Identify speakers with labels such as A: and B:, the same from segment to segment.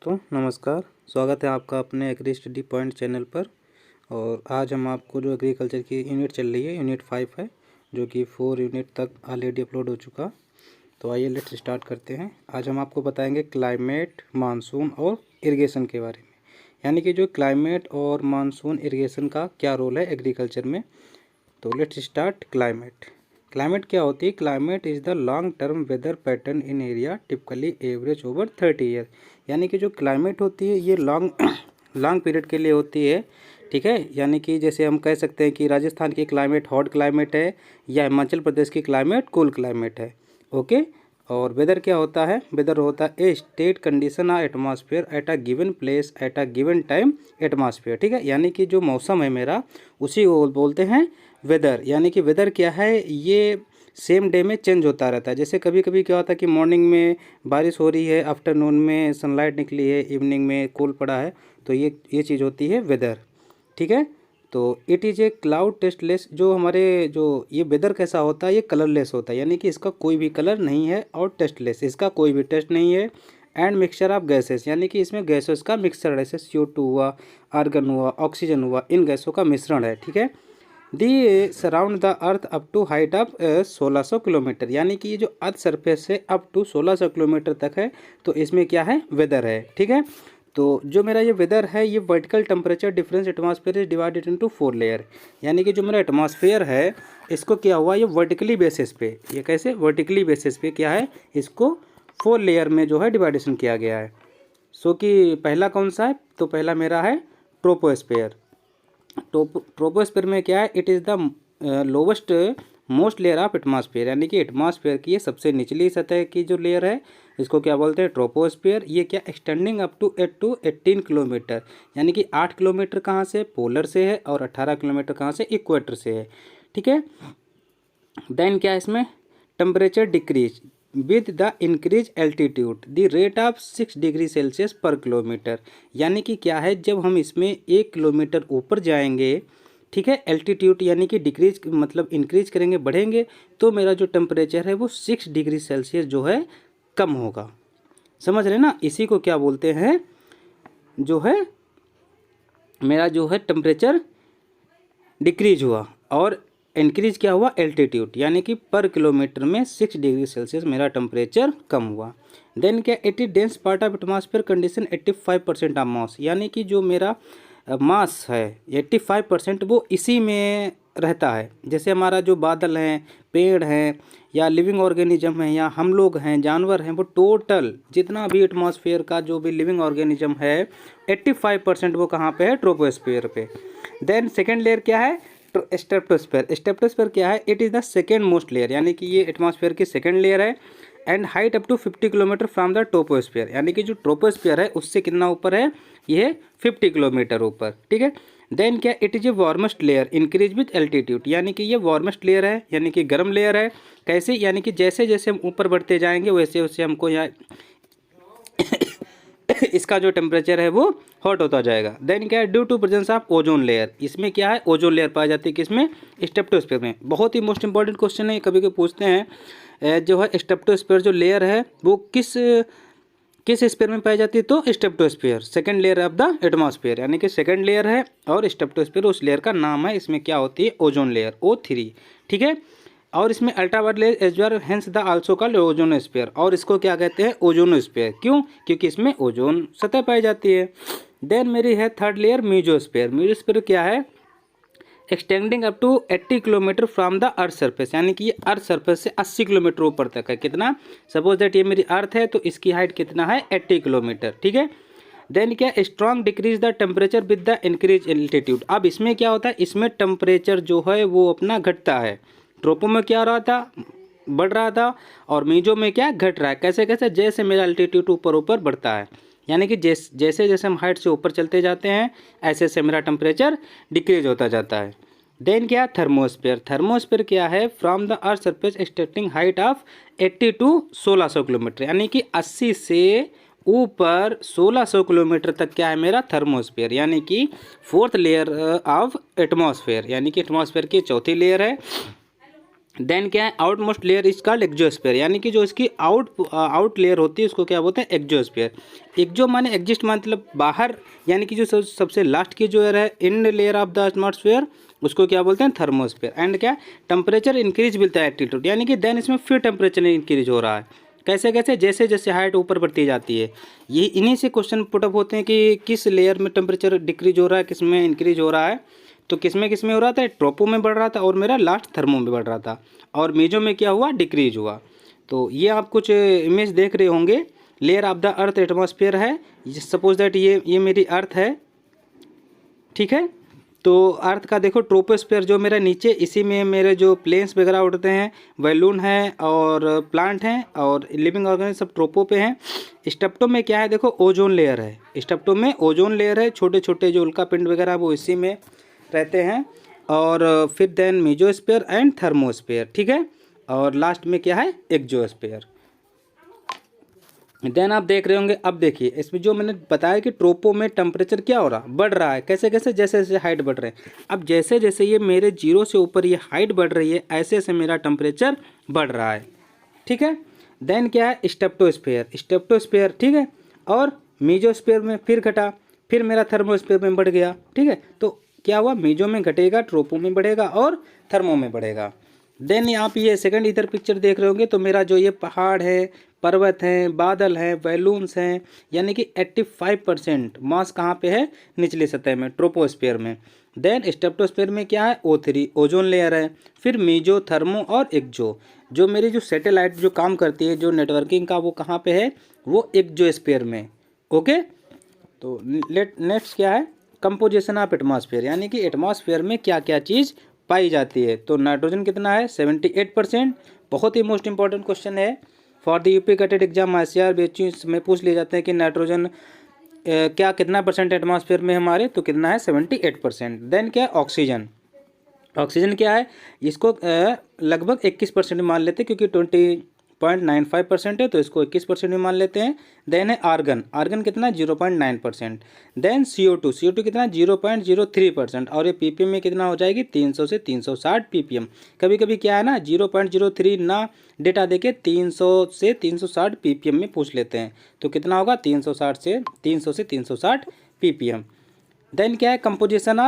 A: दोस्तों नमस्कार। स्वागत है आपका अपने एग्री स्टडी पॉइंट चैनल पर। और आज हम आपको जो एग्रीकल्चर की यूनिट चल रही है यूनिट 5 है, जो कि 4 यूनिट तक ऑलरेडी अपलोड हो चुका। तो आइए लेट्स स्टार्ट करते हैं। आज हम आपको बताएंगे क्लाइमेट, मानसून और इरिगेशन के बारे में, यानी कि जो क्लाइमेट और मानसून इरिगेशन का क्या रोल है एग्रीकल्चर में। तो लेट्स स्टार्ट। क्लाइमेट क्या होती है? Climate is the long term weather pattern in area typically average over 30 year. यानी कि जो क्लाइमेट होती है ये लॉन्ग पीरियड के लिए होती है, ठीक है। यानी कि जैसे हम कह सकते हैं कि राजस्थान की क्लाइमेट हॉट क्लाइमेट है या हिमाचल प्रदेश की क्लाइमेट कूल क्लाइमेट है, ओके। और वेदर क्या होता है? वेदर होता है a state condition of atmosphere at a given place at a given time atmosphere, ठीक है। यानी कि जो मौसम है मेरा उसी को बोलते हैं वेदर। यानी कि वेदर क्या है, ये सेम डे में चेंज होता रहता है। जैसे कभी कभी क्या होता है कि मॉर्निंग में बारिश हो रही है, आफ्टरनून में सनलाइट निकली है, इवनिंग में कूल पड़ा है, तो ये चीज़ होती है वेदर, ठीक है। तो it is a cloud tasteless. जो हमारे जो ये वेदर कैसा होता है, ये कलरलेस होता है, यानी कि इसका कोई भी कलर नहीं है, और टेस्टलेस, इसका कोई भी टेस्ट नहीं है। एंड मिक्सचर ऑफ गैसेस, यानी कि इसमें गैसेस का मिक्सचर है, जैसे CO2 हुआ, आर्गन हुआ, ऑक्सीजन हुआ, इन गैसों का मिश्रण है, ठीक है। The surround the earth up to height of 1600 kilometre, यानी कि ये जो अर्थ सरफेस से अप टू 1600 किलोमीटर तक है, तो इसमें क्या है? वेदर है, ठीक है। तो जो मेरा ये वेदर है, ये vertical temperature difference atmosphere is divided into 4 layer. यानी कि जो मेरा एटमॉस्फेयर है इसको क्या हुआ, ये वर्टिकली बेसिस पे, ये कैसे वर्टिकली बेसिस पे क्या है, इसको 4 लेयर में जो है डिवाइडेशन किया गया है। सो कि पहला कौन सा है? तो पहला मेरा है ट्रोपोस्फेयर। ट्रोपोस्फेयर में क्या है? It is the lowest most layer of atmosphere, यानी कि एटमॉस्फेयर की ये सबसे निचली सतह की जो लेयर है, इसको क्या बोलते हैं? ट्रोपोस्फेयर। ये क्या extending up to 8 to 18 kilometre, यानी कि 8 किलोमीटर कहाँ से? पोलर से है, और 18 किलोमीटर कहाँ से? इक्वेटर से है, ठीक है। देन क्या है इसमें? Temperature decrease with the increase altitude the rate of 6 degree Celsius पर किलोमीटर। यानी कि क्या है, जब हम इसमें 1 किलोमीटर ऊपर जाएंगे, ठीक है, एल्टीट्यूड यानी कि डिक्रीज मतलब इंक्रीज करेंगे, बढ़ेंगे, तो मेरा जो टेम्परेचर है वो 6 डिग्री सेल्सियस जो है कम होगा। समझ रहे ना? इसी को क्या बोलते हैं, जो है मेरा जो है टेम्परेचर डिक्रीज हुआ, और इंक्रीज क्या हुआ? एल्टीट्यूड, यानी कि पर किलोमीटर में 6 डिग्री सेल्सियस मेरा टेम्परेचर कम हुआ। देन क्या? 80 dense part of atmosphere condition 85% of mass, यानी कि जो मेरा मास है 85% वो इसी में रहता है। जैसे हमारा जो बादल हैं, पेड़ हैं, या लिविंग ऑर्गेनिज्म हैं, या हम लोग हैं, जानवर हैं, वो टोटल जितना भी एटमॉस्फेयर का जो भी लिविंग ऑर्गेनिज्म है 85% वो कहाँ पे है? ट्रोपोस्फेयर पे। देन सेकेंड लेयर क्या है? स्ट्रेटोस्फेयर। स्ट्रेटोस्फेयर क्या है? It is the second most layer, यानी कि ये एटमॉस्फेयर की सेकेंड लेयर है। And height up to 50 kilometre from the troposphere, यानी कि जो ट्रोपोस्फेयर है उससे कितना ऊपर है? ये 50 किलोमीटर ऊपर, ठीक है। देन क्या? It is a warmest layer increase with altitude, यानी कि ये वार्मेस्ट लेयर है, यानी कि गर्म लेयर है। कैसे? यानी कि जैसे जैसे हम ऊपर बढ़ते जाएंगे वैसे वैसे हमको यहाँ इसका जो टेम्परेचर है वो हॉट होता जाएगा। देन क्या है? Due to presence of ozone layer, इसमें क्या है? ओजोन लेयर पाई जाती है, किसमें? स्ट्रेटोस्फेयर में। बहुत ही मोस्ट इंपॉर्टेंट क्वेश्चन है, कभी कभी पूछते हैं जो है स्ट्रेटोस्फेयर जो लेयर है वो किस स्फीयर में पाई जाती है? तो stratosphere, second layer of the atmosphere, यानी कि सेकंड लेयर है, और स्ट्रेटोस्फेयर उस लेयर का नाम है। इसमें क्या होती है? ओजोन लेयर, O3, ठीक है। और इसमें ultraviolet as well hence the also called ozonosphere, और इसको क्या कहते हैं? ओजोनोस्फेयर। क्यों? क्योंकि इसमें ओजोन सतह पाई जाती है। देन मेरी है थर्ड लेयर मीजोस्फेयर। मीजोस्फेयर क्या है? Extending up to 80 kilometre from the earth surface, यानी कि ये अर्थ सरफेस से 80 किलोमीटर ऊपर तक है। कितना? सपोज दैट ये मेरी अर्थ है, तो इसकी हाइट कितना है? 80 किलोमीटर, ठीक है। देन क्या? Strong decrease the temperature with the increase altitude. अब इसमें क्या होता है? इसमें टेम्परेचर जो है वो अपना घटता है। ट्रोपो में क्या रहा था? बढ़ रहा था, और मीजो में क्या? घट रहा है। कैसे कैसे? जैसे मेरा एल्टीट्यूड ऊपर ऊपर बढ़ता है, यानी कि जैसे जैसे हम हाइट से ऊपर चलते जाते हैं ऐसे ऐसे मेरा टेम्परेचर डिक्रीज होता जाता है। देन क्या? थर्मोस्फेयर। थर्मोस्फेयर क्या है? From the earth surface extending height of 80 to 1600 kilometre, यानी कि 80 से ऊपर 1600 किलोमीटर तक क्या है मेरा? थर्मोस्फेयर, यानी कि फोर्थ लेयर ऑफ एटमॉस्फेयर, यानी कि एटमॉस्फेयर की चौथी लेयर है। देन क्या है, outmost layer is called exosphere, यानी कि जो इसकी आउट लेयर होती है उसको क्या बोलते हैं, एक्जोस्फीयर। एक्जो माने एग्जिस्ट मतलब बाहर, यानी कि जो सबसे लास्ट की जो है in layer of the atmosphere उसको क्या बोलते हैं, थर्मोस्फेयर। एंड क्या, temperature increase with the altitude, यानी कि देन इसमें फिर टेम्परेचर इंक्रीज हो रहा है। कैसे कैसे, जैसे जैसे हाइट ऊपर बढ़ती जाती है। ये इन्हीं से क्वेश्चन पुटअप होते हैं कि किस लेयर में टेम्परेचर डिक्रीज हो रहा है, किस में इंक्रीज हो रहा है। तो किस में हो रहा था, ट्रोपो में बढ़ रहा था और मेरा लास्ट थर्मो में बढ़ रहा था, और मेजो में क्या हुआ, डिक्रीज हुआ। तो ये आप कुछ इमेज देख रहे होंगे, layer of the earth atmosphere है। सपोज दैट ये मेरी अर्थ है, ठीक है। तो अर्थ का देखो ट्रोपोस्फेयर जो मेरा नीचे, इसी में मेरे जो प्लेन्स वगैरह उड़ते हैं, बैलून है और प्लांट हैं और लिविंग ऑर्गेनिज्म सब ट्रोपो पे हैं। स्टेप्टो में क्या है, देखो ओजोन लेयर है, स्टेप्टो में ओजोन लेयर है, छोटे छोटे जो उल्का पिंड वगैरह वो इसी में रहते हैं। और फिर देन मेजोस्फीयर एंड थर्मोस्फीयर, ठीक है। और लास्ट में क्या है, एक्जोस्फीयर। देन आप देख रहे होंगे, अब देखिए इसमें जो मैंने बताया कि ट्रोपो में टेम्परेचर क्या हो रहा, बढ़ रहा है। कैसे कैसे, जैसे जैसे हाइट बढ़ रहे हैं। अब जैसे जैसे ये मेरे जीरो से ऊपर ये हाइट बढ़ रही है, ऐसे ऐसे मेरा टेम्परेचर बढ़ रहा है, ठीक है। देन क्या है, स्टेप्टोस्फीयर, ठीक है। और मीजोस्फीयर में फिर घटा, फिर मेरा थर्मोस्फीयर में बढ़ गया, ठीक है। तो क्या हुआ, मीजो में घटेगा, ट्रोपो में बढ़ेगा और थर्मो में बढ़ेगा। देन आप ये सेकंड इधर पिक्चर देख रहे होंगे, तो मेरा जो ये पहाड़ है, पर्वत हैं, बादल हैं, बैलून्स हैं, यानी कि 85% मास कहाँ पे है, निचली सतह में, ट्रोपोस्फीयर में। देन स्टेप्टोस्फीयर में क्या है, O3 ओजोन लेयर है। फिर मीजो, थर्मो और एक्जो, जो मेरी जो सैटेलाइट जो काम करती है जो नेटवर्किंग का, वो कहाँ पे है, वो एक्जोस्फीयर में। ओके, तो नेक्स्ट क्या है, कंपोजिशन ऑफ एटमॉस्फेयर, यानी कि एटमॉस्फेयर में क्या क्या चीज़ पाई जाती है। तो नाइट्रोजन कितना है, 78%। बहुत ही मोस्ट इंपॉर्टेंट क्वेश्चन है for the UP CATET exam, ICR बेचू में पूछ लिए जाते हैं कि नाइट्रोजन क्या कितना परसेंट एटमॉस्फेयर में हमारे, तो कितना है, 78%। देन क्या है, ऑक्सीजन। ऑक्सीजन क्या है, इसको लगभग 21% मान लेते हैं, क्योंकि 20.95% है, तो इसको 21% में मान लेते हैं। देन है आर्गन, आर्गन कितना, 0.9%। देन CO2 कितना, 0.03%। और ये ppm में कितना हो जाएगी, 300 से 360 ppm। कभी कभी क्या है ना, 0.03 ना डेटा देके 300 से 360 ppm में पूछ लेते हैं, तो कितना होगा, 300 से 360 ppm। देन क्या है, कंपोजिशन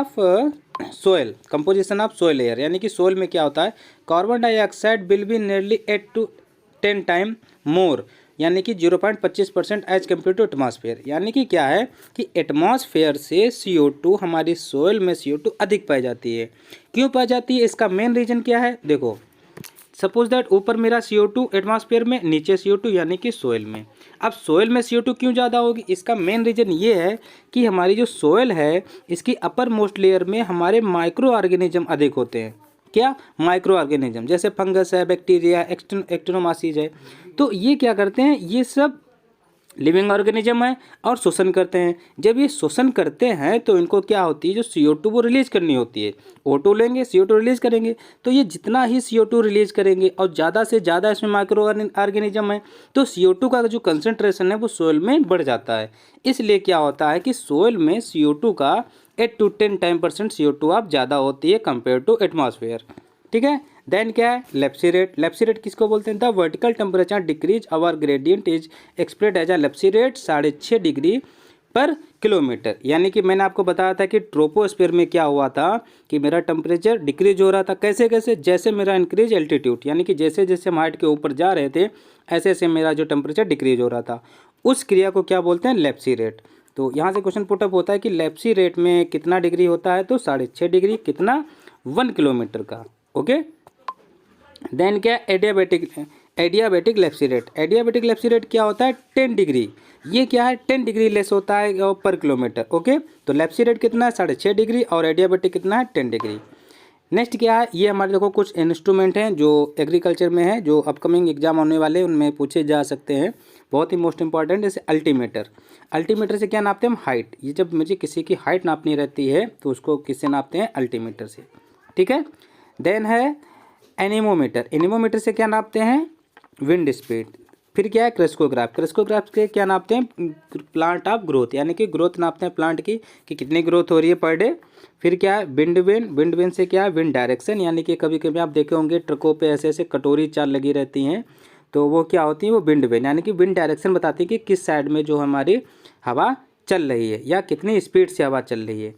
A: ऑफ सोयल एयर, यानी कि सोयल में क्या होता है, carbon dioxide will be nearly 8 to 10 time more, यानी कि 0.25% एज कम्पेयर टू एटमॉस्फेयर। यानी कि क्या है कि एटमॉस्फेयर से CO2, हमारी सोयल में CO2 अधिक पाई जाती है। क्यों पाई जाती है, इसका मेन रीजन क्या है, देखो सपोज दैट ऊपर मेरा CO2 एटमॉस्फेयर में, नीचे CO2 यानी कि सोयल में। अब सोयल में CO2 क्यों ज़्यादा होगी, इसका मेन रीज़न ये है कि हमारी जो सोयल है, इसकी अपर मोस्ट लेयर में हमारे माइक्रो ऑर्गेनिज्म अधिक होते हैं। क्या, माइक्रो ऑर्गेनिज्म, जैसे फंगस है, बैक्टीरिया, एक्टिनोमासीज है। तो ये क्या करते हैं, ये सब लिविंग ऑर्गेनिज्म है और शोषण करते हैं। जब ये शोषण करते हैं तो इनको क्या होती है, जो CO2 वो रिलीज करनी होती है। O2 लेंगे, CO2 रिलीज करेंगे, तो ये जितना ही CO2 रिलीज करेंगे और ज़्यादा से ज़्यादा इसमें माइक्रो ऑर्गेनिज्म है, तो CO2 का जो कंसनट्रेशन है वो सोयल में बढ़ जाता है। इसलिए क्या होता है कि सोयल में CO2 का 8 to 10% CO2 आप ज़्यादा होती है कंपेयर टू एटमॉस्फेयर, ठीक है। देन क्या है, लेप्सी रेट किसको बोलते हैं, the vertical temperature decrease or gradient is expressed as a lapse rate 6.5 degree per kilometre. यानी कि मैंने आपको बताया था कि ट्रोपोस्फीयर में क्या हुआ था कि मेरा टेम्परेचर डिक्रीज हो रहा था। कैसे कैसे, जैसे मेरा इंक्रीज एल्टीट्यूड, यानी कि जैसे जैसे हम हाइट के ऊपर जा रहे थे, ऐसे ऐसे मेरा जो टेम्परेचर डिक्रीज हो रहा था। उस क्रिया को क्या बोलते हैं, लेप्सी रेट। तो यहाँ से क्वेश्चन पुटअप होता है कि लेप्सी रेट में कितना डिग्री होता है, तो 6.5 डिग्री, कितना, 1 किलोमीटर का। ओके, देन क्या, एडियाबेटिक लेप्सी रेट क्या होता है, 10 डिग्री। ये क्या है, 10 डिग्री लेस होता है पर किलोमीटर। ओके, तो लेप्सी रेट कितना है, 6.5 डिग्री, और एडियाबेटिक कितना है, 10 डिग्री। नेक्स्ट क्या है, ये हमारे देखो कुछ इंस्ट्रूमेंट हैं जो एग्रीकल्चर में है, जो अपकमिंग एग्जाम होने वाले उनमें पूछे जा सकते हैं, बहुत ही मोस्ट इंपॉर्टेंट। जैसे अल्टीमीटर से क्या नापते हैं हम, हाइट। ये जब मुझे किसी की हाइट नापनी रहती है तो उसको किससे नापते हैं, अल्टीमीटर से, ठीक है। देन है एनीमोमीटर से क्या नापते हैं, विंड स्पीड। फिर क्या है क्रेस्कोग्राफ। क्रेस्कोग्राफ के क्या नापते हैं, प्लांट ऑफ ग्रोथ, यानी कि ग्रोथ नापते हैं प्लांट की कि कितनी ग्रोथ हो रही है पर डे। फिर क्या है विंड वेन। विंड वेन से क्या है विंड डायरेक्शन, यानी कि कभी कभी आप देखे होंगे ट्रकों पे ऐसे ऐसे कटोरी चाल लगी रहती हैं, तो वो क्या होती है, वो विंड वेन, यानी कि विंड डायरेक्शन बताती है कि किस साइड में जो हमारी हवा चल रही है या कितनी स्पीड से हवा चल रही है।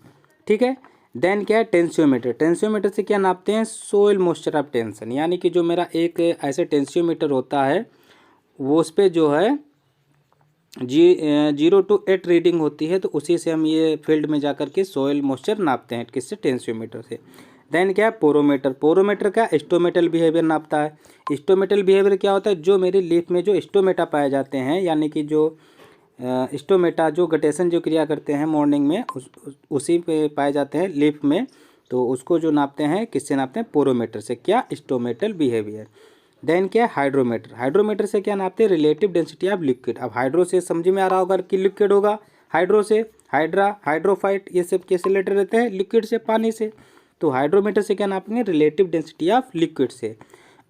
A: ठीक है। देन क्या है टेंसियोमीटर। टेंसियोमीटर से क्या नापते हैं, सोइल मॉइस्चर ऑफ टेंशन, यानी कि जो मेरा एक ऐसे टेंसियोमीटर होता है वो उस पर जो है 0 to 8 रीडिंग होती है, तो उसी से हम ये फील्ड में जा कर के सोइल मॉइस्चर नापते हैं, किससे, टेंसियोमीटर से। देन क्या है पोरोमीटर। पोरोमीटर का स्टोमेटल बिहेवियर नापता है। स्टोमेटल बिहेवियर क्या होता है, जो मेरी लीफ में जो स्टोमेटा पाए जाते हैं, यानी कि जो स्टोमेटा जो गटेशन जो क्रिया करते हैं मॉर्निंग में उसी पे पाए जाते हैं लीफ में, तो उसको जो नापते हैं किससे नापते हैं, पोरोमीटर से, क्या, स्टोमेटल बिहेवियर। देन क्या है हाइड्रोमीटर। हाइड्रोमीटर से क्या नापते हैं, रिलेटिव डेंसिटी ऑफ लिक्विड। अब हाइड्रो से समझ में आ रहा होगा कि लिक्विड होगा, हाइड्रो से हाइड्रा, हाइड्रोफाइट, ये सब कैसे रिलेटेड रहते हैं, लिक्विड से, पानी से। तो हाइड्रोमीटर से क्या नापेंगे, रिलेटिव डेंसिटी ऑफ लिक्विड से।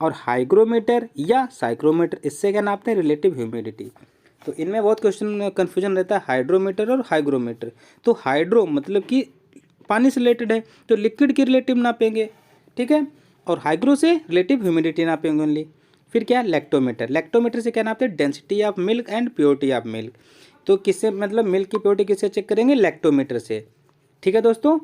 A: और हाइग्रोमीटर या साइक्रोमीटर, इससे क्या नापते हैं, रिलेटिव ह्यूमिडिटी। तो इनमें बहुत क्वेश्चन कन्फ्यूजन रहता है हाइड्रोमीटर और हाइग्रोमीटर। तो हाइड्रो मतलब कि पानी से रिलेटेड है, तो लिक्विड की रिलेटिव नापेंगे, ठीक है, और हाइग्रो से रिलेटिव ह्यूमिडिटी नापेंगे ओनली। फिर क्या है लैक्टोमीटर। लैक्टोमीटर से क्या नापते हैं, density of milk and purity of milk. तो किससे, मतलब मिल्क की प्योरिटी किससे चेक करेंगे, लैक्टोमीटर से। ठीक है दोस्तों।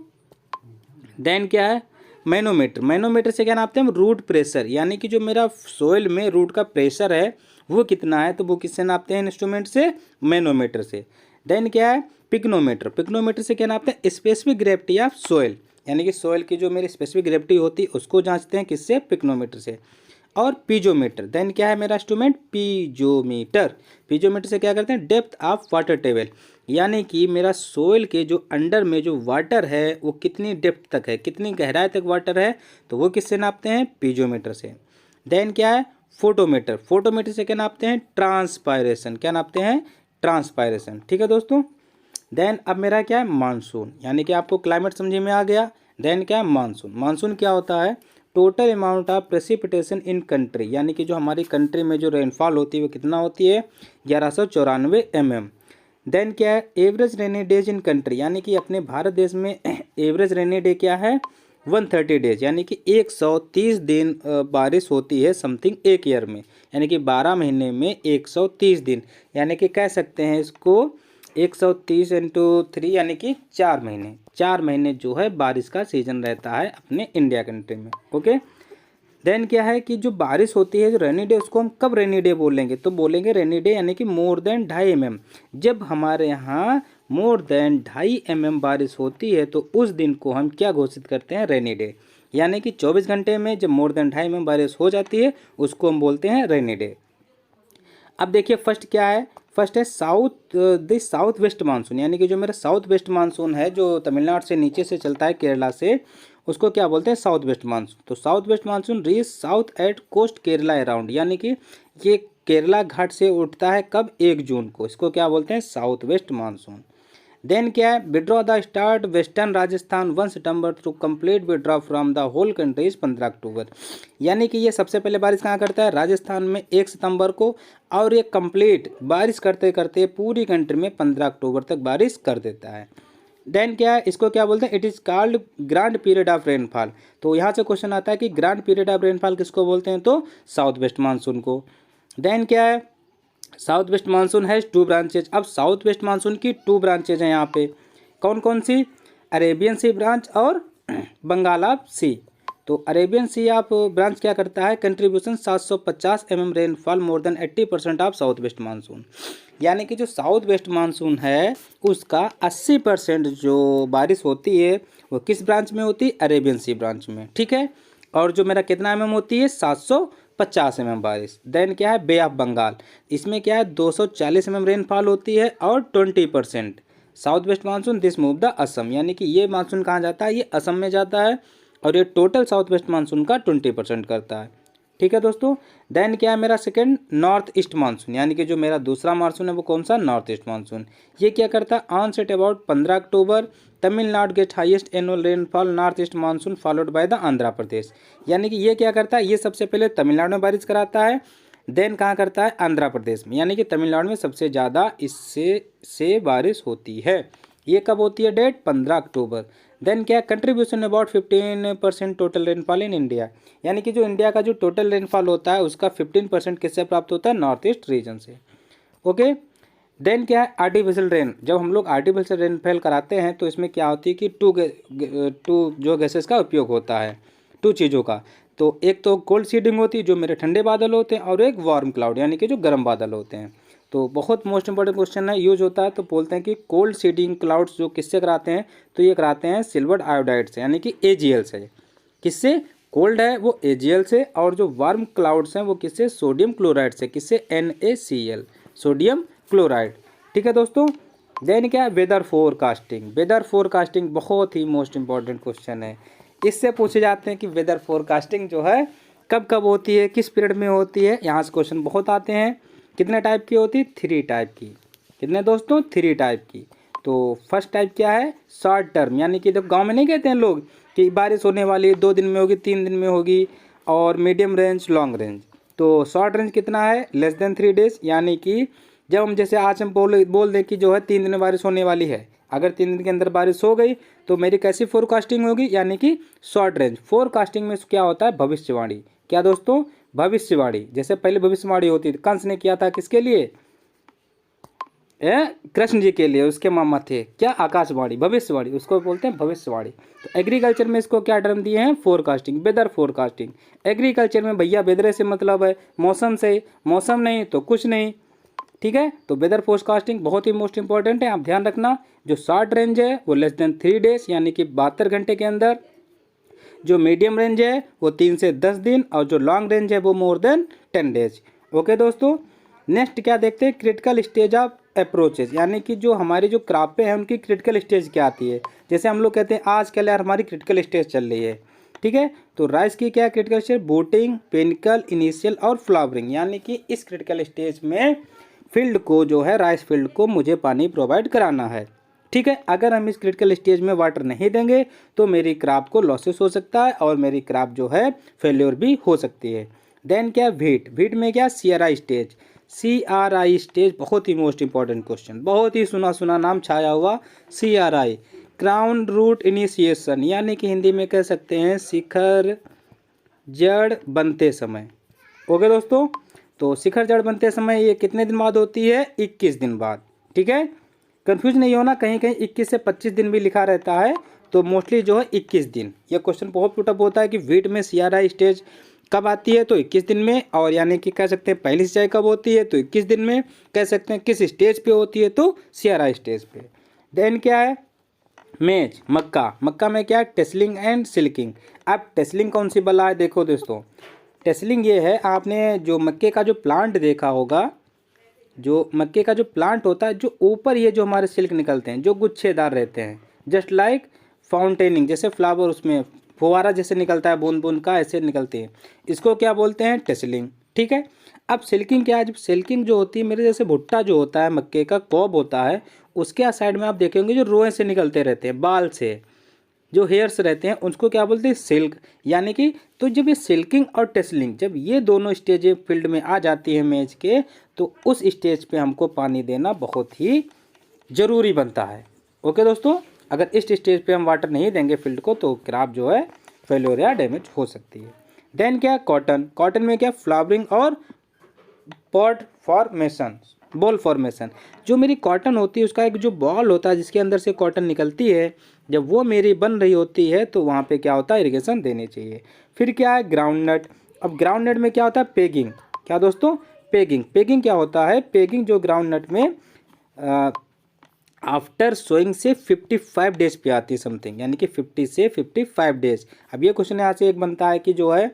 A: देन क्या है मैनोमीटर। मैनोमीटर से क्या नापते हैं हम, रूट प्रेशर, यानी कि जो मेरा सोइल में रूट का प्रेशर है वो कितना है, तो वो किससे नापते हैं, इंस्ट्रूमेंट से, मैनोमीटर से। देन क्या है पिग्नोमीटर। पिग्नोमीटर से क्या नापते हैं, स्पेसिफिक ग्रेविटी ऑफ सोइल, यानी कि सोइल की जो मेरी स्पेसिफिक ग्रेविटी होती है उसको जांचते हैं किससे, पिग्नोमीटर से। और पीजोमीटर। देन क्या है मेरा इंस्ट्रूमेंट, पीजोमीटर। पीजोमीटर से क्या करते हैं, डेप्थ ऑफ वाटर टेबल, यानी कि मेरा सोइल के जो अंडर में जो वाटर है वो कितनी डेप्थ तक है, कितनी गहराई तक वाटर है, तो वो किससे नापते हैं, पीजोमीटर से। देन क्या है फोटोमीटर। फोटोमीटर से क्या नापते हैं, ट्रांसपायरेशन, क्या नापते हैं, ट्रांसपायरेशन। ठीक है दोस्तों। देन अब मेरा क्या है मानसून, यानी कि आपको क्लाइमेट समझ में आ गया। देन क्या है मानसून। मानसून क्या होता है, total amount of precipitation in country, यानी कि जो हमारी कंट्री में जो रेनफॉल होती है वो कितना होती है, 1194 mm। देन क्या है average rainy days in country, यानी कि अपने भारत देश में एवरेज रेनी डे क्या है, 130 डेज, यानी कि 130 दिन बारिश होती है समथिंग एक ईयर में, यानी कि 12 महीने में 130 दिन, यानी कि कह सकते हैं इसको 130 × 3 यानी कि 4 महीने जो है बारिश का सीजन रहता है अपने इंडिया कंट्री में। ओके। देन क्या है कि जो बारिश होती है जो रेनी डे, उसको हम कब रेनी डे बोलेंगे, तो बोलेंगे रेनी डे यानी कि मोर देन 2.5 mm। जब हमारे यहाँ मोर देन 2.5 mm बारिश होती है तो उस दिन को हम क्या घोषित करते हैं, रेनी डे, यानी कि 24 घंटे में जब मोर देन 2.5 mm बारिश हो जाती है उसको हम बोलते हैं रेनी डे। अब देखिए फर्स्ट क्या है, फर्स्ट है साउथ वेस्ट मानसून, यानी कि जो मेरा साउथ वेस्ट मानसून है जो तमिलनाडु से नीचे से चलता है केरला से, उसको क्या बोलते हैं, साउथ वेस्ट मानसून। तो south west monsoon reach south at coast Kerala around, यानी कि ये केरला घाट से उठता है कब, 1 जून को, इसको क्या बोलते हैं, साउथ वेस्ट मानसून। देन क्या है withdraw the start western Rajasthan 1 September to complete withdraw from the whole country 15 October, यानी कि ये सबसे पहले बारिश कहाँ करता है, राजस्थान में 1 सितंबर को, और ये कंप्लीट बारिश करते करते पूरी कंट्री में 15 अक्टूबर तक बारिश कर देता है। देन क्या है इसको क्या बोलते हैं, it is called grand period of rainfall. तो यहाँ से क्वेश्चन आता है कि ग्रांड पीरियड ऑफ रेनफॉल किसको बोलते हैं, तो साउथ वेस्ट मानसून को। देन क्या है south west monsoon has 2 branches. अब साउथ वेस्ट मानसून की 2 ब्रांचेज हैं यहाँ पे, कौन कौन सी, अरेबियन सी ब्रांच और बंगाल ऑफ सी। तो अरेबियन सी ऑफ ब्रांच क्या करता है, contribution 750 mm rainfall more than 80% of south west monsoon, यानी कि जो साउथ वेस्ट मानसून है उसका 80% जो बारिश होती है वो किस ब्रांच में होती है, अरेबियन सी ब्रांच में। ठीक है। और जो मेरा कितना mm होती है, 750 mm बारिश। देन क्या है बे ऑफ बंगाल, इसमें क्या है 240 mm रेनफॉल होती है और 20% south west monsoon this move the Assam, यानी कि ये मानसून कहाँ जाता है, ये असम में जाता है, और ये टोटल साउथ वेस्ट मानसून का 20% करता है। ठीक है दोस्तों। देन क्या है मेरा सेकंड नॉर्थ ईस्ट मानसून, यानी कि जो मेरा दूसरा मानसून है वो कौन सा, नॉर्थ ईस्ट मानसून। ये क्या करता है, onset about 15 October Tamil Nadu get highest annual rainfall north east monsoon followed by the Andhra Pradesh, यानी कि ये क्या करता है, ये सबसे पहले तमिलनाडु में बारिश कराता है, देन कहाँ करता है, आंध्र प्रदेश में, यानी कि तमिलनाडु में सबसे ज़्यादा इससे बारिश होती है। ये कब होती है डेट, 15 अक्टूबर। देन क्या, contribution about 15% total rainfall in India, यानी कि जो इंडिया का जो टोटल रेनफॉल होता है उसका 15% किससे प्राप्त होता है, नॉर्थ ईस्ट रीजन से। ओके। देन क्या है, आर्टिफिशियल रेन। जब हम लोग आर्टिफिशियल रेनफॉल कराते हैं तो इसमें क्या होती है कि टू जो गैसेस का उपयोग होता है, 2 चीज़ों का। तो एक तो कोल्ड सीडिंग होती है जो मेरे ठंडे बादल होते हैं, और एक वार्म क्लाउड यानी कि जो गर्म बादल होते हैं। तो बहुत मोस्ट इंपॉर्टेंट क्वेश्चन है, यूज होता है। तो बोलते हैं कि कोल्ड सीडिंग क्लाउड्स जो किससे कराते हैं, तो ये कराते हैं सिल्वर आयोडाइड से, यानी कि AgL से। किससे, कोल्ड है वो AgL से, और जो वार्म क्लाउड्स हैं वो किससे, सोडियम क्लोराइड से। किससे, NaCl, सोडियम क्लोराइड। ठीक है दोस्तों। देन क्या है, वेदर फोरकास्टिंग। वेदर फोरकास्टिंग बहुत ही मोस्ट इंपॉर्टेंट क्वेश्चन है। इससे पूछे जाते हैं कि वेदर फोरकास्टिंग जो है कब कब होती है, किस पीरियड में होती है। यहाँ से क्वेश्चन बहुत आते हैं। कितने टाइप की होती है, 3 टाइप की। कितने दोस्तों, 3 टाइप की। तो फर्स्ट टाइप क्या है, शॉर्ट टर्म, यानी कि जब गांव में नहीं कहते हैं लोग कि बारिश होने वाली है, 2 दिन में होगी, 3 दिन में होगी। और मीडियम रेंज, लॉन्ग रेंज। तो शॉर्ट रेंज कितना है, लेस देन 3 डेज, यानी कि जब हम जैसे आज हम बोल दें कि जो है 3 दिन में बारिश होने वाली है, अगर 3 दिन के अंदर बारिश हो गई तो मेरी कैसी फोरकास्टिंग होगी, यानी कि शॉर्ट रेंज। फोरकास्टिंग में क्या होता है, भविष्यवाणी। क्या दोस्तों, भविष्यवाणी। जैसे पहले भविष्यवाणी होती थी, कंस ने किया था किसके लिए, कृष्ण जी के लिए, उसके मामा थे क्या, आकाशवाणी, भविष्यवाणी, उसको बोलते हैं भविष्यवाणी। तो एग्रीकल्चर में इसको क्या टर्म दिए हैं, फोरकास्टिंग, वेदर फोरकास्टिंग। एग्रीकल्चर में भैया वेदर से मतलब है मौसम से, मौसम नहीं तो कुछ नहीं। ठीक है। तो वेदर फोरकास्टिंग बहुत ही मोस्ट इंपॉर्टेंट है, आप ध्यान रखना। जो शॉर्ट रेंज है वो लेस देन 3 डेज, यानी कि 72 घंटे के अंदर। जो मीडियम रेंज है वो 3 से 10 दिन, और जो लॉन्ग रेंज है वो मोर देन 10 डेज। ओके दोस्तों। नेक्स्ट क्या देखते हैं, क्रिटिकल स्टेज ऑफ अप्रोचेज, यानी कि जो हमारी जो क्रॉपें हैं उनकी क्रिटिकल स्टेज क्या आती है। जैसे हम लोग कहते हैं आज कल यार हमारी क्रिटिकल स्टेज चल रही है। ठीक है। तो राइस की क्या critical stage, booting, panicle, initial और फ्लावरिंग, यानी कि इस क्रिटिकल स्टेज में फील्ड को जो है, राइस फील्ड को मुझे पानी प्रोवाइड कराना है। ठीक है। अगर हम इस क्रिटिकल स्टेज में वाटर नहीं देंगे तो मेरी क्रॉप को लॉसेस हो सकता है, और मेरी क्रॉप जो है फेल्योर भी हो सकती है। देन क्या, व्हीट। व्हीट में क्या, CRI स्टेज। CRI स्टेज बहुत ही मोस्ट इंपॉर्टेंट क्वेश्चन, बहुत ही सुना सुना नाम छाया हुआ। CRI, क्राउन रूट इनिशिएशन, यानी कि हिंदी में कह सकते हैं शिखर जड़ बनते समय। ओके दोस्तों। तो शिखर जड़ बनते समय ये कितने दिन बाद होती है, 21 दिन बाद। ठीक है। कंफ्यूज नहीं होना, कहीं कहीं 21 से 25 दिन भी लिखा रहता है, तो मोस्टली जो है 21 दिन। यह क्वेश्चन बहुत पुटअप होता है कि व्हीट में CRI स्टेज कब आती है, तो 21 दिन में। और यानी कि कह सकते हैं पहली सिंचाई कब होती है, तो 21 दिन में। कह सकते हैं किस स्टेज पे होती है, तो CRI स्टेज पे। देन क्या है, मेज, मक्का। मक्का में क्या है, टेस्लिंग एंड सिल्किंग। अब टेस्लिंग कौन सी बला है, देखो दोस्तों, टेस्लिंग ये है, आपने जो मक्के का जो प्लांट देखा होगा, जो मक्के का जो प्लांट होता है, जो ऊपर ये जो हमारे सिल्क निकलते हैं जो गुच्छेदार रहते हैं, जस्ट लाइक फाउंटेनिंग, जैसे फ्लावर उसमें फुवारा जैसे निकलता है बूंद बूंद का, ऐसे निकलते हैं, इसको क्या बोलते हैं, टेस्लिंग। ठीक है। अब सिल्किंग क्या है, जब सिल्किंग जो होती है, मेरे जैसे भुट्टा जो होता है, मक्के का कॉब होता है, उसके साइड में आप देखेंगे जो रोए से निकलते रहते हैं, बाल से जो हेयर्स रहते हैं, उसको क्या बोलते हैं, सिल्क। यानी कि तो जब ये सिल्किंग और टेस्लिंग, जब ये दोनों स्टेज फील्ड में आ जाती है मेज के, तो उस स्टेज पे हमको पानी देना बहुत ही ज़रूरी बनता है। ओके दोस्तों। अगर इस स्टेज पे हम वाटर नहीं देंगे फील्ड को, तो क्रॉप जो है फेल्योर या डैमेज हो सकती है। देन क्या, कॉटन। कॉटन में क्या, फ्लावरिंग और पॉड फॉर्मेशन, बॉल फॉर्मेशन। जो मेरी कॉटन होती है उसका एक जो बॉल होता है जिसके अंदर से कॉटन निकलती है, जब वो मेरी बन रही होती है तो वहाँ पे क्या होता है, इरिगेशन देनी चाहिए। फिर क्या है, ग्राउंड नट। अब ग्राउंड नट में क्या होता है, पेगिंग। क्या दोस्तों, पेगिंग। पेगिंग क्या होता है, पेगिंग जो ग्राउंड नट में आफ्टर सोइंग से 55 डेज पे आती है समथिंग, यानी कि 50 से 55 डेज। अब ये क्वेश्चन यहाँ से एक बनता है कि जो है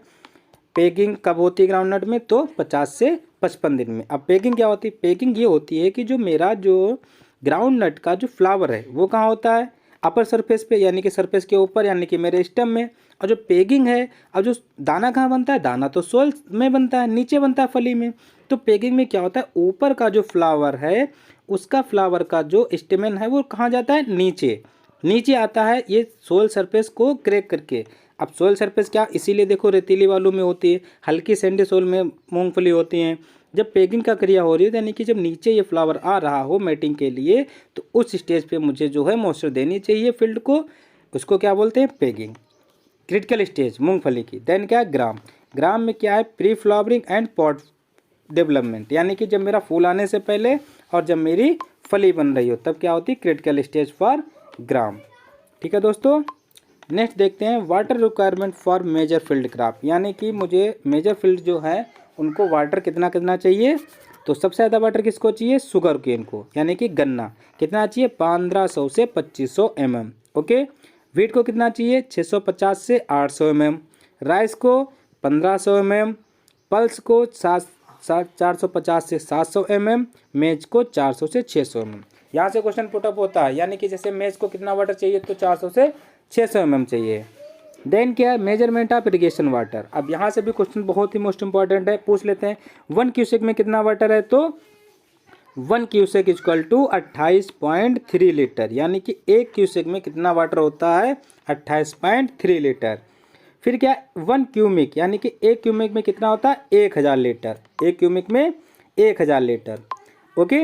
A: पेगिंग कब होती है ग्राउंड नट में, तो 50 से 55 दिन में। अब पेगिंग क्या होती है, पेगिंग ये होती है कि जो मेरा जो ग्राउंड नट का जो फ्लावर है वो कहाँ होता है, अपर सरफेस पे, यानी कि सरफेस के ऊपर, यानी कि मेरे स्टेम में। और जो पेगिंग है, अब जो दाना कहाँ बनता है, दाना तो सोल में बनता है, नीचे बनता है फली में। तो पेगिंग में क्या होता है, ऊपर का जो फ्लावर है उसका फ्लावर का जो स्टेमन है वो कहाँ जाता है, नीचे नीचे आता है, ये सोल सरफेस को क्रैक करके अब सोयल सरफेस क्या, इसीलिए देखो रेतीली बालू में होती है, हल्की सैंडी सोल में मूंगफली होती हैं। जब पेगिंग का क्रिया हो रही है यानी कि जब नीचे ये फ्लावर आ रहा हो मैटिंग के लिए, तो उस स्टेज पे मुझे जो है मॉइस्चर देनी चाहिए फील्ड को, उसको क्या बोलते हैं, पेगिंग। क्रिटिकल स्टेज मूंगफली की, देन क्या है, ग्राम। ग्राम में क्या है, pre flowering and pot development, यानी कि जब मेरा फूल आने से पहले और जब मेरी फली बन रही हो तब क्या होती है, क्रिटिकल स्टेज फॉर ग्राम। ठीक है दोस्तों, नेक्स्ट देखते हैं water requirement for major field crop, यानी कि मुझे मेजर फील्ड जो है उनको वाटर कितना कितना चाहिए। तो सबसे ज़्यादा वाटर किसको चाहिए, शुगर केन को, यानी कि गन्ना कितना चाहिए, 1500 से 2500 mm। ओके, वीट को कितना चाहिए, 650 से 800 mm, राइस को 1500 mm, पल्स को 450 से 700 mm, मेज को 400 से 600 mm। यहाँ से क्वेश्चन पुटअप होता है, यानी कि जैसे मेज को कितना वाटर चाहिए तो 400 से 600 mm चाहिए। देन क्या है, मेजरमेंट ऑफ इरिगेशन वाटर। अब यहाँ से भी क्वेश्चन बहुत ही मोस्ट इंपॉर्टेंट है, पूछ लेते हैं 1 क्यूसेक में कितना वाटर है, तो 1 क्यूसेक इक्वल टू 28.3 लीटर, यानी कि 1 क्यूसेक में कितना वाटर होता है, 28.3 लीटर। फिर क्या, 1 क्यूमिक, यानी कि 1 क्यूमिक में कितना होता है, 1000 लीटर, 1 क्यूमिक में 1000 लीटर। ओके,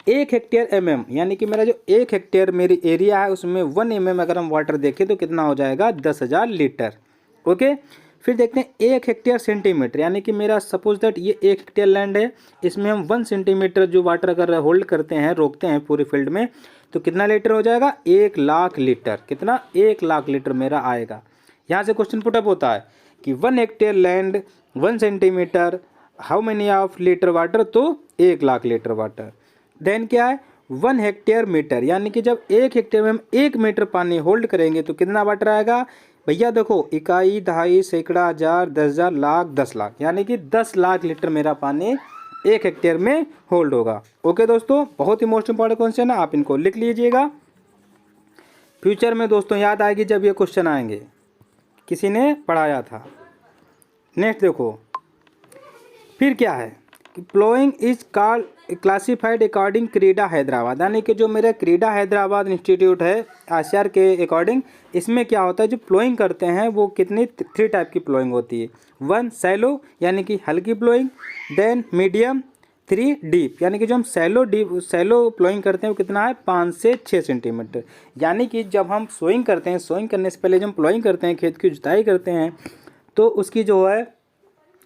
A: 1 हेक्टेयर mm, यानी कि मेरा जो 1 हेक्टेयर मेरी एरिया है उसमें 1 mm अगर हम वाटर देखें तो कितना हो जाएगा, 10,000 लीटर। ओके, फिर देखते हैं 1 हेक्टेयर सेंटीमीटर, यानी कि मेरा सपोज दैट ये 1 हेक्टेयर लैंड है, इसमें हम 1 सेंटीमीटर जो वाटर अगर होल्ड करते हैं, रोकते हैं पूरे फील्ड में, तो कितना लीटर हो जाएगा, 1 लाख लीटर। कितना, 1 लाख लीटर मेरा आएगा। यहाँ से क्वेश्चन पुटअप होता है कि 1 hectare land 1 centimetre, how many of litre water, तो 1 लाख लीटर वाटर। देन क्या है, 1 हेक्टेयर मीटर, यानी कि जब 1 हेक्टेयर में हम 1 मीटर पानी होल्ड करेंगे तो कितना वाटर आएगा भैया, देखो इकाई, दहाई, सैकड़ा, हजार, 10,000, लाख, 10 लाख, यानी कि 10 लाख लीटर मेरा पानी 1 हेक्टेयर में होल्ड होगा। ओके दोस्तों, बहुत ही मोस्ट इंपॉर्टेंट क्वेश्चन है, आप इनको लिख लीजिएगा, फ्यूचर में दोस्तों याद आएगी जब ये क्वेश्चन आएंगे, किसी ने पढ़ाया था। नेक्स्ट देखो, फिर क्या है कि ploughing is called classified according क्रीडा हैदराबाद, यानी कि जो मेरा क्रीडा हैदराबाद इंस्टीट्यूट है आसियार के अकॉर्डिंग, इसमें क्या होता है, जो प्लोइंग करते हैं वो कितनी 3 टाइप की प्लोइंग होती है। 1 सैलो, यानी कि हल्की प्लोइंग, देन मीडियम, 3 डीप, यानी कि जो हम सैलो प्लोइंग करते हैं वो कितना है, 5 से 6 सेंटीमीटर। यानी कि जब हम सोइंग करते हैं, सोइंग करने से पहले जब हम प्लोइंग करते हैं, खेत की जुताई करते हैं, तो उसकी जो है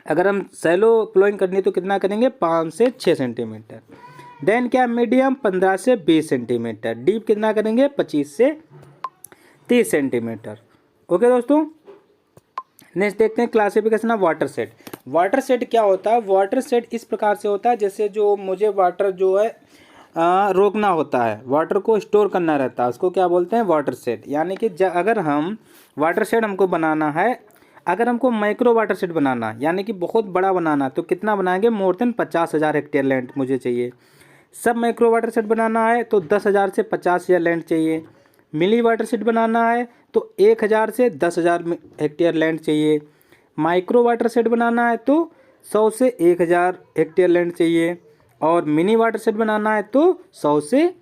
A: अगर हम सैलो प्लोइंग करनी है तो कितना करेंगे, 5 से 6 सेंटीमीटर। देन क्या, मीडियम 15 से 20 सेंटीमीटर, डीप कितना करेंगे, 25 से 30 सेंटीमीटर। ओके दोस्तों, नेक्स्ट देखते हैं classification of water set. Water set क्या होता है, वाटर सेट इस प्रकार से होता है जैसे जो मुझे वाटर जो है रोकना होता है, वाटर को स्टोर करना रहता है, उसको क्या बोलते हैं, वाटर सेट। यानी कि अगर हम वाटर सेट हमको बनाना है, अगर हमको माइक्रो वाटर सेट बनाना, यानी कि बहुत बड़ा बनाना, तो कितना बनाएंगे, मोर देन 50,000 हेक्टेयर लैंड मुझे चाहिए। सब माइक्रो वाटर सेट बनाना है तो 10,000 से 50,000 लैंड चाहिए। मिली वाटर सेट बनाना है तो 1,000 से 10,000 हेक्टेयर लैंड चाहिए। माइक्रो वाटर सेट बनाना है तो 100 से 1,000 हेक्टेयर लैंड चाहिए। और मिनी वाटर सेट बनाना है तो 10 से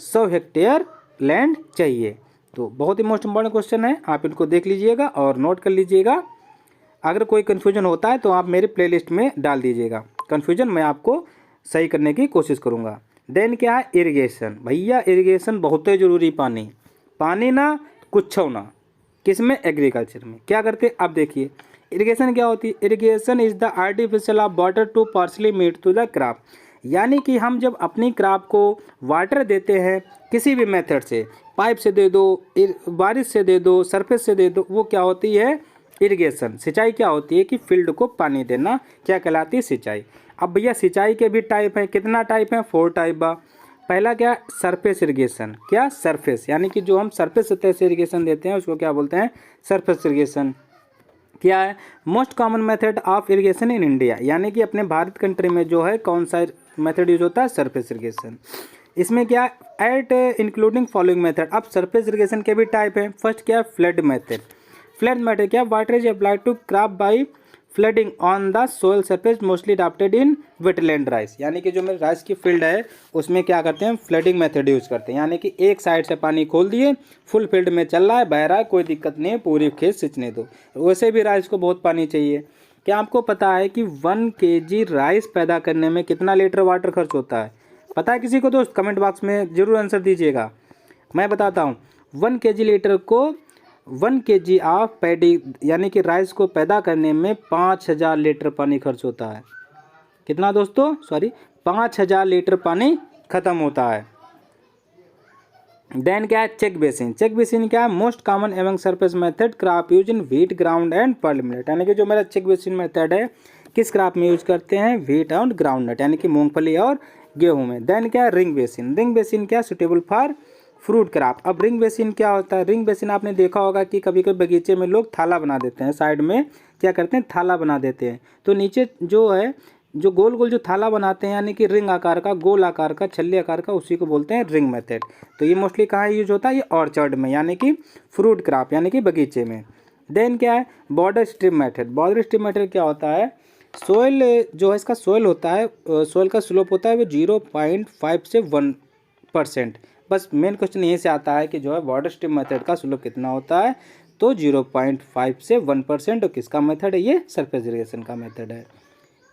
A: 100 हेक्टेयर लैंड चाहिए। तो बहुत ही मोस्ट इंपॉर्टेंट क्वेश्चन है, आप इनको देख लीजिएगा और नोट कर लीजिएगा। अगर कोई कन्फ्यूजन होता है तो आप मेरे प्लेलिस्ट में डाल दीजिएगा, कन्फ्यूजन मैं आपको सही करने की कोशिश करूँगा। देन क्या है, इरिगेशन। भैया इरिगेशन बहुत ही ज़रूरी, पानी ना कुछ ना, किस में, एग्रीकल्चर में। क्या करते, अब देखिए इरिगेशन क्या होती है, irrigation is the artificial of water to partially meet to the crop, यानी कि हम जब अपनी क्रॉप को वाटर देते हैं किसी भी मेथड से, पाइप से दे दो, बारिश से दे दो, सरफेस से दे दो, वो क्या होती है, इरिगेशन। सिंचाई क्या होती है कि फील्ड को पानी देना, क्या कहलाती है, सिंचाई। अब भैया सिंचाई के भी टाइप हैं, कितना टाइप हैं, 4 टाइप बा। पहला क्या, सरफेस इरिगेशन। क्या, सरफेस, यानी कि जो हम सरफेस सतह से इरिगेशन देते हैं उसको क्या बोलते हैं, सरफेस इरिगेशन। क्या है, most common method of irrigation in India, यानी कि अपने भारत कंट्री में जो है कौन सा मेथड यूज होता है, सरफेस इरिगेशन। इसमें क्या, एट इंक्लूडिंग फॉलोइंग मेथड। अब सरफेस इरिगेशन के भी टाइप हैं। फर्स्ट क्या है, फ्लड मेथड। फ्लड मेथड क्या, water is applied to crop by flooding on the soil surface mostly adopted in wetland rice, यानी कि जो मेरे राइस की फील्ड है उसमें क्या करते हैं, फ्लडिंग मेथड यूज़ करते हैं, यानी कि एक साइड से पानी खोल दिए, फुल फील्ड में चल रहा है, बह रहा है, कोई दिक्कत नहीं है, पूरी खेत सिंचने दो। वैसे भी राइस को बहुत पानी चाहिए। क्या आपको पता है कि 1 kg राइस पैदा करने में कितना लीटर वाटर खर्च होता है? पता है किसी को दोस्त? कमेंट बॉक्स में ज़रूर आंसर दीजिएगा। मैं बताता हूँ, 1 kg ऑफ पैडी यानी कि राइस को पैदा करने में 5000 लीटर पानी खर्च होता है। कितना दोस्तों? सॉरी, 5000 लीटर पानी खत्म होता है। देन क्या है, चेक बेसिन। चेक बेसिन क्या है, most common among surface method crop use in wheat ground and pearl millet, यानी कि जो मेरा चेक बेसिन मेथड है किस क्रॉप में यूज करते हैं, व्हीट और ग्राउंड नट यानी कि मूंगफली और गेहूं में। देन क्या है, रिंग बेसिन। रिंग बेसिन क्या, सुटेबल फॉर फ्रूट क्रॉप। अब रिंग बेसिन क्या होता है, रिंग बेसिन आपने देखा होगा कि कभी कभी बगीचे में लोग थाला बना देते हैं, साइड में क्या करते हैं, थाला बना देते हैं, तो नीचे जो है जो गोल गोल जो थाला बनाते हैं यानी कि रिंग आकार का, गोल आकार का, छल्ले आकार का, उसी को बोलते हैं रिंग मेथड। तो ये मोस्टली कहाँ यूज होता है, ये ऑर्चर्ड में यानी कि फ्रूट क्रॉप यानी कि बगीचे में। देन क्या है, border strip method. Border strip method क्या होता है, सोयल जो है इसका सोयल होता है, सोयल का स्लोप होता है वो 0.5 से 1%। बस मेन क्वेश्चन यहीं से आता है कि जो है बॉर्डर स्ट्रिप मेथड का स्लोप कितना होता है, तो 0.5 से 1%। और किसका मेथड है, ये सरफेस इरिगेशन का मेथड है।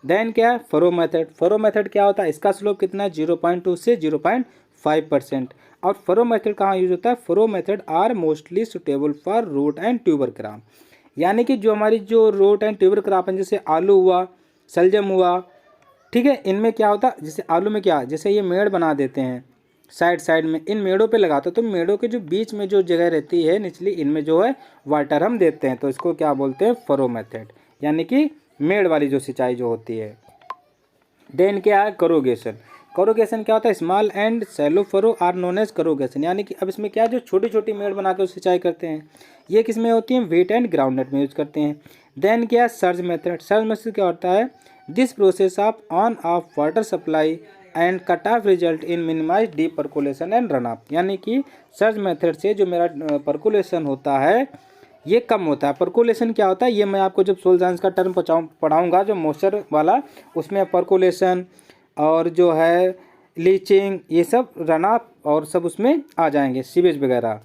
A: देन क्या है, फरो मेथड। फरो मेथड क्या होता है, इसका स्लोप कितना है, 0.2 से 0.5%। और फरो मेथड कहाँ यूज होता है, furrow method are mostly suitable for root and tuber crop, यानी कि जो हमारी जो रूट एंड ट्यूबर क्रॉप है, जैसे आलू हुआ, सलजम हुआ, ठीक है, इनमें क्या होता है, जैसे आलू में क्या, जैसे ये मेड़ बना देते हैं साइड साइड में, इन मेड़ों पे लगाते हो, तो मेड़ों के जो बीच में जो जगह रहती है निचली, इनमें जो है वाटर हम देते हैं, तो इसको क्या बोलते हैं, फरो मेथड, यानी कि मेड़ वाली जो सिंचाई जो होती है। देन क्या है, करोगेशन। करोगेशन क्या होता है, small and shallow furrow are known as corrugation, यानी कि अब इसमें क्या जो छोटी छोटी मेड़ बना कर सिंचाई करते हैं, ये किस में होती है, व्हीट एंड ग्राउंडनट में यूज करते हैं। देन क्या है, सर्ज मेथड। सर्ज मेथड क्या होता है, this process of on off water supply and cut off result in minimize deep percolation and run off, यानी कि सर्ज मेथड से जो मेरा पर्कुलेशन होता है ये कम होता है। पर्कुलेशन क्या होता है, ये मैं आपको जब सोल साइंस का टर्म पढ़ाऊंगा जो मॉइस्चर वाला, उसमें पर्कुलेशन और जो है लीचिंग, ये सब रन ऑफ और सब उसमें आ जाएंगे, सीवेज वगैरह।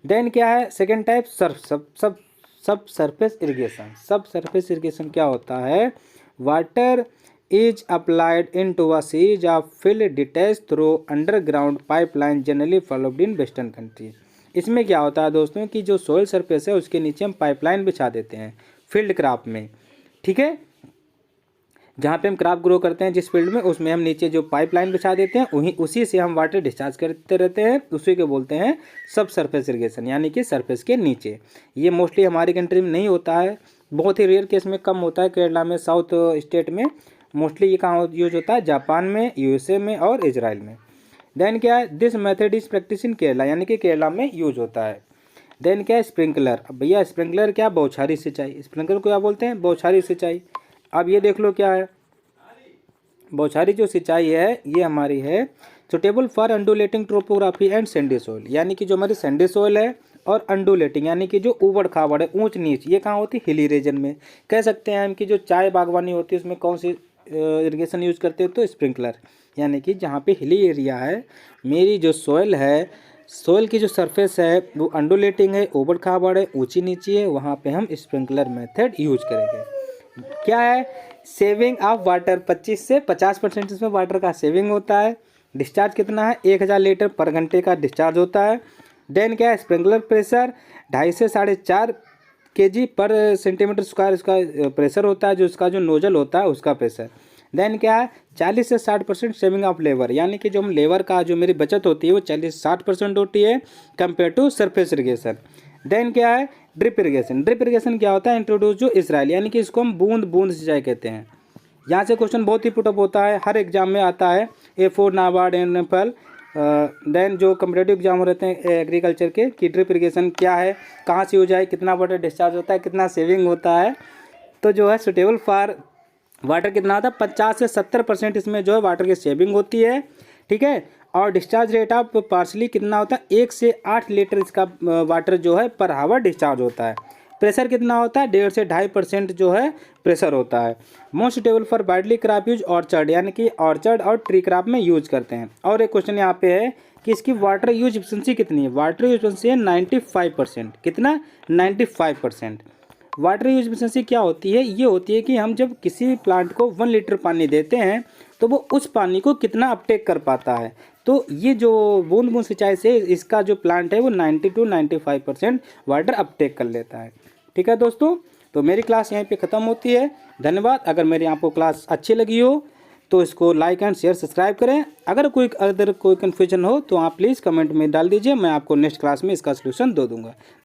A: देन क्या है, सेकेंड टाइप सब सरफेस इरिगेशन। सब सरफेस इरिगेशन क्या होता है, water is applied into a series of field detached through underground pipeline generally followed in western countries। इसमें क्या होता है दोस्तों कि जो सोयल सरफेस है उसके नीचे हम पाइपलाइन बिछा देते हैं फील्ड क्रॉप में, ठीक है, जहाँ पे हम क्रॉप ग्रो करते हैं जिस फील्ड में, उसमें हम नीचे जो पाइपलाइन बिछा देते हैं वहीं उसी से हम वाटर डिस्चार्ज करते रहते हैं, उसी को बोलते हैं सब सरफेस इरिगेशन, यानी कि सरफेस के नीचे। ये मोस्टली हमारी कंट्री में नहीं होता है, बहुत ही रेयर केस में कम होता है, केरला में, साउथ स्टेट में मोस्टली ये कहाँ यूज होता है, जापान में, यूएसए में और इजराइल में। देन क्या है, this method is practice in Kerala, यानी कि केरला में यूज होता है। देन क्या है, स्प्रिंकलर। अब भैया स्प्रिंकलर क्या, बौछारी सिंचाई। स्प्रिंकलर को क्या बोलते हैं, बौछारी सिंचाई। अब ये देख लो क्या है, बौछारी जो सिंचाई है ये हमारी है suitable for undulating topography and sandy soil, यानी कि जो हमारी सैंडी सोइल है और अंडुलेटिंग यानी कि जो उबड़ खाबड़ है, ऊंच नीच, ये कहाँ होती है, हिली रीजन में। कह सकते हैं हम कि जो चाय बागवानी होती है उसमें कौन सी इरिगेशन यूज करते हैं, तो स्प्रिंकलर, यानी कि जहाँ पे हिली एरिया है, मेरी जो सोइल है, सोइल की जो सरफेस है वो अंडुलेटिंग है, उबड़ खाबड़ है, ऊंची नीची है, वहाँ पे हम स्प्रिंकलर मेथड यूज करेंगे। क्या है, सेविंग ऑफ वाटर, 25 से 50% इसमें वाटर का सेविंग होता है। डिस्चार्ज कितना है, 1000 लीटर पर घंटे का डिस्चार्ज होता है। देन क्या है, स्प्रिंकलर प्रेशर 2.5 से 4.5 kg पर सेंटीमीटर स्क्वायर इसका प्रेशर होता है, जो इसका जो नोजल होता है उसका प्रेशर। देन क्या है, 40 से 60% सेविंग ऑफ लेबर, यानी कि जो हम लेबर का जो मेरी बचत होती है वो 40-60% होती है compare to surface irrigation. Then क्या है, ड्रिप इरिगेशन। ड्रिप इरिगेशन क्या होता है, इंट्रोड्यूस जो इजराइल, यानी कि इसको हम बूंद बूंद सिंचाई कहते हैं। यहाँ से क्वेश्चन बहुत ही पुटअप होता है, हर एग्जाम में आता है, A4 नाबार्ड NFL। देन जो कम्पिटेटिव एग्जाम रहते हैं एग्रीकल्चर के, कि ड्रिप इरिगेशन क्या है, कहाँ से हो जाए, कितना वाटर डिस्चार्ज होता है, कितना सेविंग होता है, तो जो है सुटेबल फॉर वाटर कितना होता है, 50 से 70% इसमें जो है वाटर की सेविंग होती है, ठीक है। और डिस्चार्ज रेट ऑफ पार्सली कितना होता है, 1 से 8 लीटर इसका वाटर जो है पर हावर डिस्चार्ज होता है। प्रेशर कितना होता है, 1.5 से 2.5% जो है प्रेशर होता है। Most suitable for barley crop use orchard, यानी कि ऑर्चर्ड और ट्री क्रॉप में यूज करते हैं। और एक क्वेश्चन यहाँ पे है कि इसकी वाटर यूज एफिशिएंसी कितनी है। वाटर यूज एफिशिएंसी है 95%। कितना, 95%। वाटर यूज एफिशिएंसी क्या होती है, ये होती है कि हम जब किसी प्लांट को 1 लीटर पानी देते हैं तो वो उस पानी को कितना अपटेक कर पाता है। तो ये जो बूंद बूंद सिंचाई से इसका जो प्लांट है वो 90 to 95% वाटर अपटेक कर लेता है। ठीक है दोस्तों, तो मेरी क्लास यहीं पे ख़त्म होती है। धन्यवाद। अगर मेरी आपको क्लास अच्छी लगी हो तो इसको लाइक एंड शेयर सब्सक्राइब करें। अगर कोई कन्फ्यूजन हो तो आप प्लीज़ कमेंट में डाल दीजिए, मैं आपको नेक्स्ट क्लास में इसका सलूशन दे दूँगा।